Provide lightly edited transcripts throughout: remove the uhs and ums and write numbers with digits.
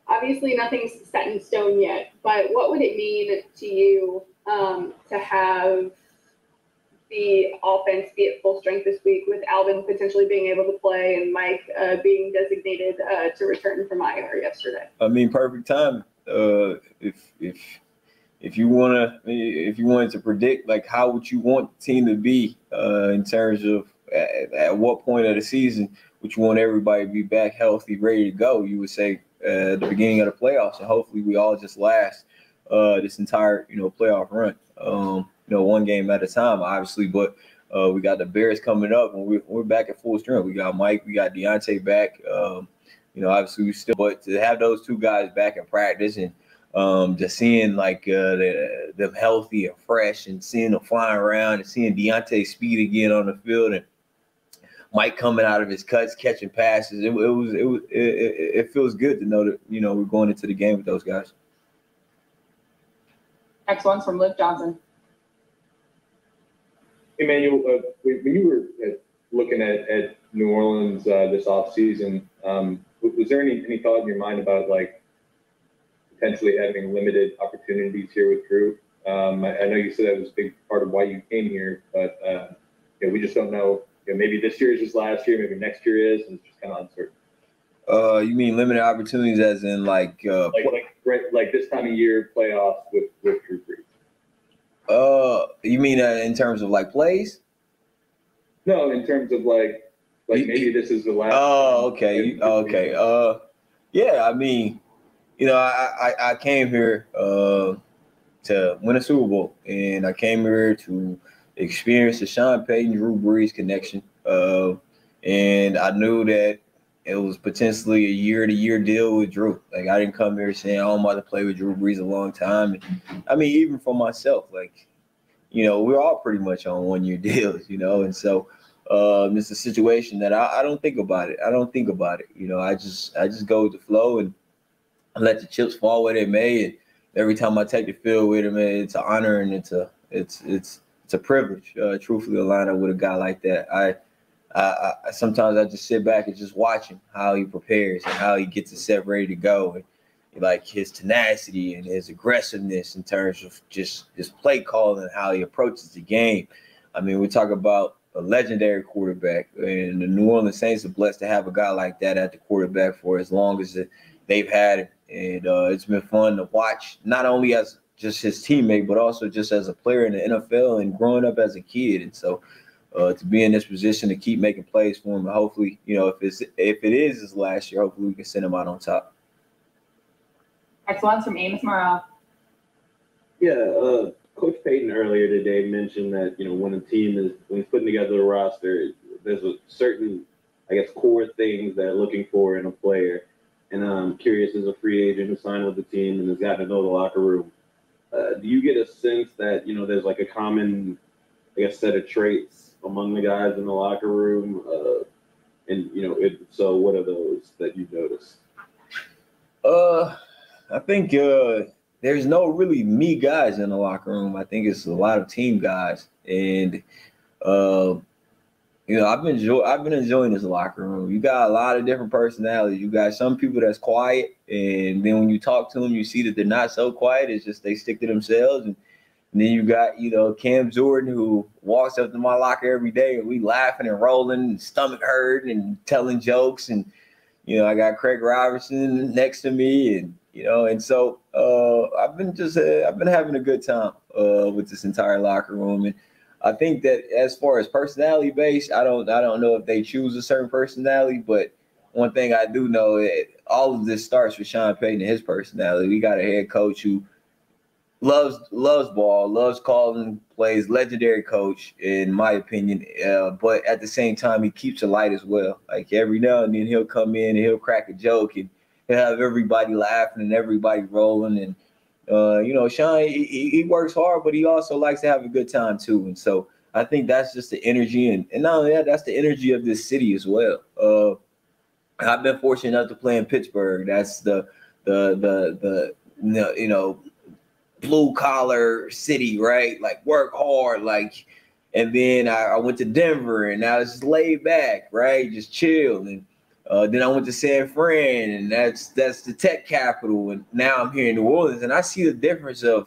Obviously nothing's set in stone yet, but what would it mean to you to have the offense be at full strength this week with Alvin potentially being able to play and Mike being designated to return from IR yesterday? I mean, perfect time. If you wanted to predict, like, how would you want the team to be in terms of at what point of the season would you want everybody to be back healthy, ready to go? You would say the beginning of the playoffs, and hopefully we all just last this entire playoff run. One game at a time, obviously, but we got the Bears coming up, and we're back at full strength. We got Mike, we got Deontay back. Obviously we still, but to have those two guys back in practice and just seeing like them healthy and fresh, and seeing them flying around, and seeing Deontay's speed again on the field, and Mike coming out of his cuts, catching passes. It feels good to know that we're going into the game with those guys. Next one's from Liv Johnson. Emmanuel, when you were looking at New Orleans this offseason, was there any thought in your mind about like potentially having limited opportunities here with Drew? I know you said that was a big part of why you came here, but we just don't know. Maybe this year is just last year, maybe next year is, and it's just kind of uncertain. You mean limited opportunities as in like this time of year playoffs with Drew Brees? You mean in terms of like plays? No, in terms of like maybe this is the last. Oh, okay. Okay. Yeah, I mean, I came here to win a Super Bowl, and I came here to experience the Sean Payton Drew Brees connection. And I knew that it was potentially a year-to-year deal with Drew. Like, I didn't come here saying, I'm about to play with Drew Brees a long time. And, I mean, even for myself, like, we're all pretty much on one-year deals, and so it's a situation that I don't think about it. I don't think about it. I just go with the flow and let the chips fall where they may. And every time I take the field with him, it's an honor, and it's a privilege, truthfully, to line up with a guy like that. I sometimes I just sit back and just watch him, how he prepares and how he gets his set ready to go, and like his tenacity and his aggressiveness in terms of just his play calling and how he approaches the game. I mean, we talk about a legendary quarterback, and the New Orleans Saints are blessed to have a guy like that at the quarterback for as long as they've had it. And it's been fun to watch, not only as just his teammate, but also just as a player in the NFL and growing up as a kid. And so to be in this position to keep making plays for him, and hopefully, if it is his last year, hopefully we can send him out on top. Next one's from Amos Morrell. Yeah, Coach Payton earlier today mentioned that, when he's putting together the roster, there's a certain, core things that they're looking for in a player. And I'm curious, as a free agent who signed with the team and has gotten to know the locker room, do you get a sense that, there's like a common, set of traits among the guys in the locker room? So what are those that you've noticed? I think there's no really me guys in the locker room. I think it's a lot of team guys. And, I've been enjoying this locker room. You got a lot of different personalities. You got some people that's quiet, and then when you talk to them, you see that they're not so quiet. It's just they stick to themselves. And then you got, Cam Jordan, who walks up to my locker every day, and we laughing and rolling and stomach hurting and telling jokes. And, I got Craig Robertson next to me, and, and so I've been having a good time with this entire locker room. And I think that as far as personality based, I don't know if they choose a certain personality, but one thing I do know is all of this starts with Sean Payton and his personality. We got a head coach who loves ball, loves calling plays, legendary coach, in my opinion. But at the same time, he keeps it light as well. Like every now and then he'll come in and he'll crack a joke and he'll have everybody laughing and everybody rolling. And, Sean, he works hard, but he also likes to have a good time too. And so I think that's just the energy. And not only that, that's the energy of this city as well. I've been fortunate enough to play in Pittsburgh. That's the blue collar city, right? Like work hard, and then I went to Denver, and now it's just laid back, right? Just chill. And Then I went to San Fran, and that's the tech capital. And now I'm here in New Orleans, and I see the difference of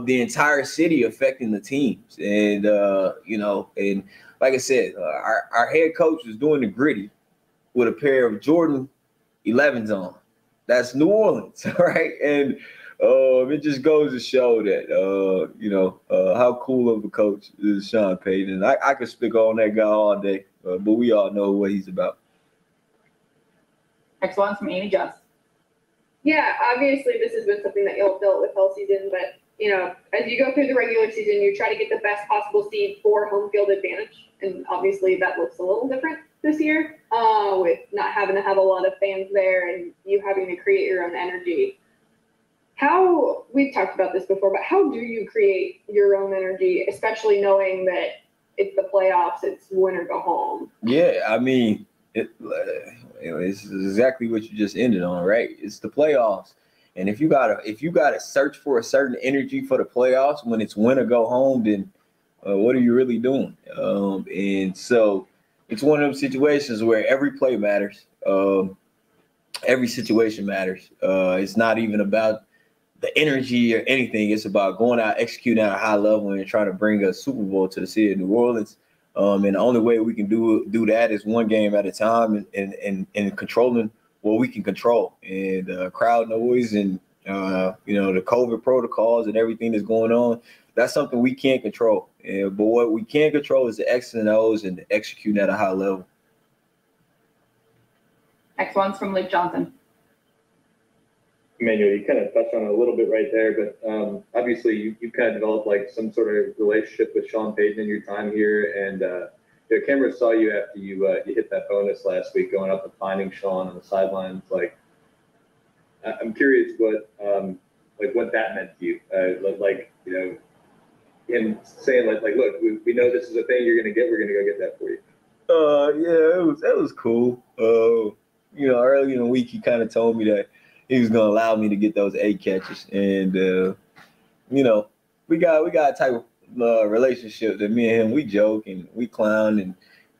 the entire city affecting the teams. And and like I said, our head coach was doing the gritty with a pair of Jordan 11s on. That's New Orleans, right? And it just goes to show that how cool of a coach is Sean Payton. I could speak on that guy all day, but we all know what he's about. Next one's from Amy Just. Yeah, obviously this has been something that you'll dealt with all season, but as you go through the regular season, you try to get the best possible seed for home field advantage, and obviously that looks a little different this year, with not having to have a lot of fans there and you having to create your own energy. We've talked about this before, but how do you create your own energy, especially knowing that it's the playoffs, it's win or go home? Yeah, I mean, it's exactly what you just ended on, right? It's the playoffs. And if you gotta search for a certain energy for the playoffs when it's win or go home, then what are you really doing? And so it's one of those situations where every play matters. Every situation matters. It's not even about the energy or anything. It's about going out, executing at a high level, and trying to bring a Super Bowl to the city of New Orleans. And the only way we can do that is one game at a time, and controlling what we can control. And crowd noise and the COVID protocols and everything that's going on, that's something we can't control. But what we can control is the X's and O's and executing at a high level. Next one's from Luke Johnson. Emmanuel, you kind of touched on it a little bit right there, but obviously you kind of developed like some sort of relationship with Sean Payton in your time here, and cameras saw you after you hit that bonus last week, going up and finding Sean on the sidelines. Like, I'm curious what that meant to you, him saying like, look, we know this is a thing you're gonna get, we're gonna go get that for you. Yeah, it was cool. Early in the week he kind of told me that he was gonna allow me to get those 8 catches, and we got a type of relationship that me and him, we joke and we clown,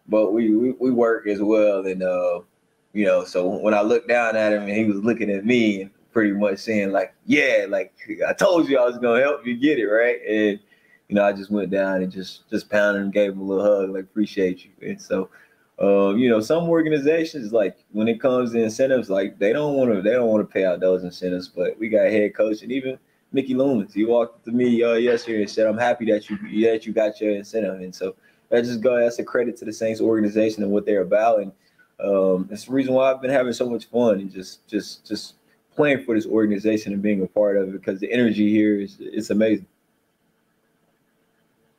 but we work as well, and so when I looked down at him and he was looking at me and pretty much saying like, yeah, like I told you I was gonna help you get it, right? And I just went down and just pounded him, gave him a little hug, like appreciate you. And so some organizations, like when it comes to incentives, like they don't want to pay out those incentives, but we got a head coach, and even Mickey Loomis, he walked up to me yesterday and said, I'm happy that you got your incentive. And so that's a credit to the Saints organization and what they're about. And it's the reason why I've been having so much fun and just playing for this organization and being a part of it, because the energy here it's amazing.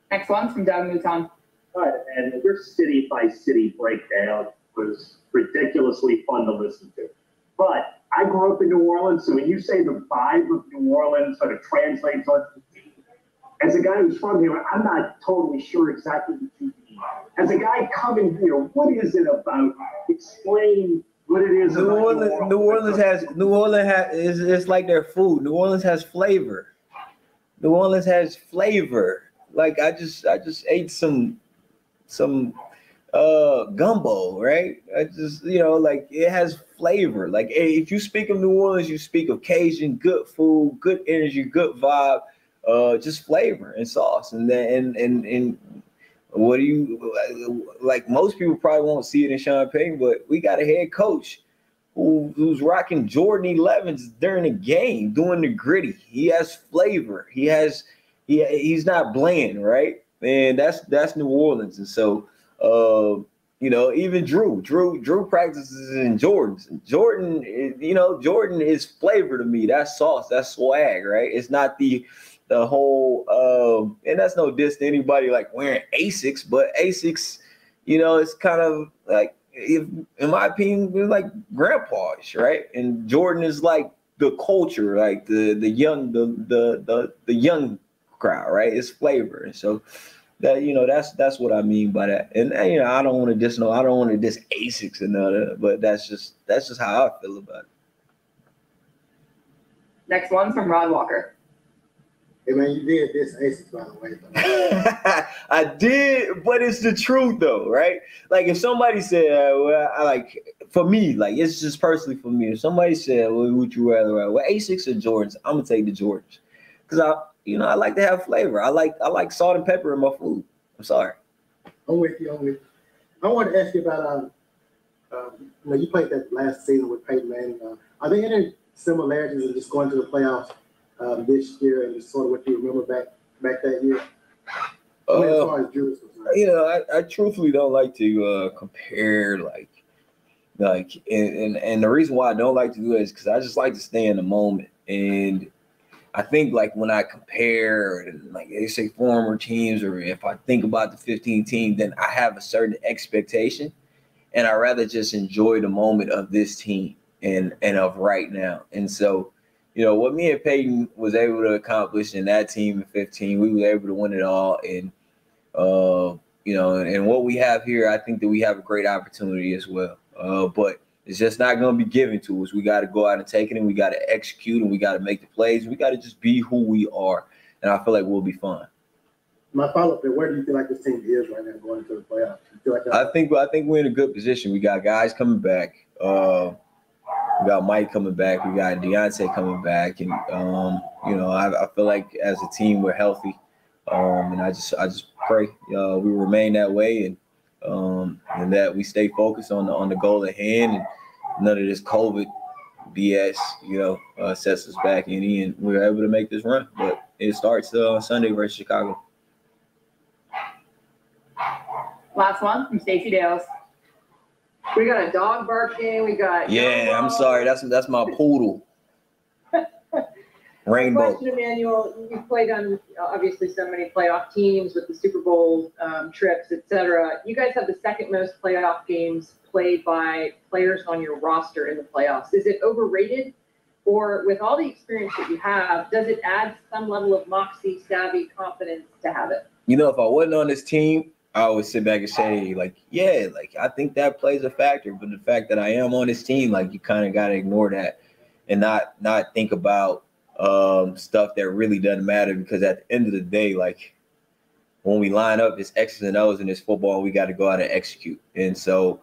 Next one's from Doug Mouton. Right, and your city-by-city breakdown was ridiculously fun to listen to. But I grew up in New Orleans, so when you say the vibe of New Orleans sort of translates on, as a guy who's from here, I'm not totally sure exactly what you mean. As a guy coming here, what is it about? Explain what it is. New Orleans has it's like their food. New Orleans has flavor. New Orleans has flavor. Like I just ate some gumbo, right? I just like it has flavor. Like if you speak of New Orleans, you speak of Cajun, good food, good energy, good vibe, just flavor and sauce. And what do you like? Most people probably won't see it in Sean Payton, but we got a head coach who's rocking Jordan 11s during the game, doing the gritty. He has flavor. He's not bland, right? And that's New Orleans. And so, even Drew practices in Jordans. Jordan is flavor to me. That's sauce. That's swag, right? It's not the whole, and that's no diss to anybody like wearing Asics, but Asics, it's kind of like, in my opinion, it's like grandpa-ish, right? And Jordan is like the culture, like the young, the young crowd, right? It's flavor. And so that that's what I mean by that. And I don't want to diss Asics and none of that, but that's just how I feel about it. Next one's from Rod Walker. Hey man, you did this ASICs, by the way. I did, but it's the truth though, right? Like if somebody said, well, I like for me, like it's just personally for me. If somebody said, well, would you rather have Asics or Jordans? I'm gonna take the Jordans because I like to have flavor. I like salt and pepper in my food. I'm sorry. I'm with you. I wanted to ask you about you played that last season with Peyton Manning. Are there any similarities in just going to the playoffs this year and just sort of what you remember back that year? I mean, as far as Drew is concerned. I truthfully don't like to compare and the reason why I don't like to do it is because I just like to stay in the moment. And I think like when I compare like they say former teams, or if I think about the 15 team, then I have a certain expectation, and I rather just enjoy the moment of this team and of right now. And so, what me and Peyton was able to accomplish in that team in 15, we were able to win it all. And and what we have here, I think that we have a great opportunity as well. But it's just not going to be given to us. We got to go out and take it, and we got to execute, and we got to make the plays. We got to just be who we are, and I feel like we'll be fine. My follow-up there, where do you feel like this team is right now going into the playoffs? You feel like I think we're in a good position. We got guys coming back. We got Mike coming back. We got Deontay coming back, and I feel like as a team we're healthy. And I just pray we remain that way, and that we stay focused on the goal at hand, and none of this COVID BS sets us back any, and we're able to make this run. But it starts Sunday versus Chicago. Last one from Stacey Dales. We got a dog barking. We got. Yeah, I'm sorry. That's my poodle. Rainbow. Question, Emmanuel. You've played on obviously so many playoff teams with the Super Bowl trips, etc. You guys have the second most playoff games played by players on your roster in the playoffs. Is it overrated, or with all the experience that you have, does it add some level of moxie, savvy, confidence to have it? If I wasn't on this team, I would sit back and say, I think that plays a factor. But the fact that I am on this team, you kind of got to ignore that and not think about stuff that really doesn't matter, because at the end of the day, when we line up, it's X's and O's in this football, and we got to go out and execute. And so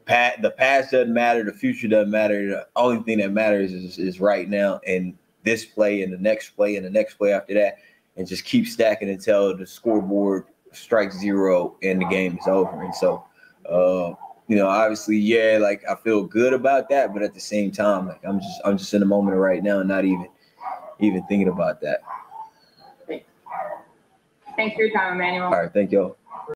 the past doesn't matter, the future doesn't matter. The only thing that matters is right now, and this play and the next play and the next play after that, and just keep stacking until the scoreboard strikes zero and the game is over. And so obviously, I feel good about that, but at the same time, I'm just in the moment right now, not even thinking about that. Thanks for your time, Emmanuel. All right, thank y'all.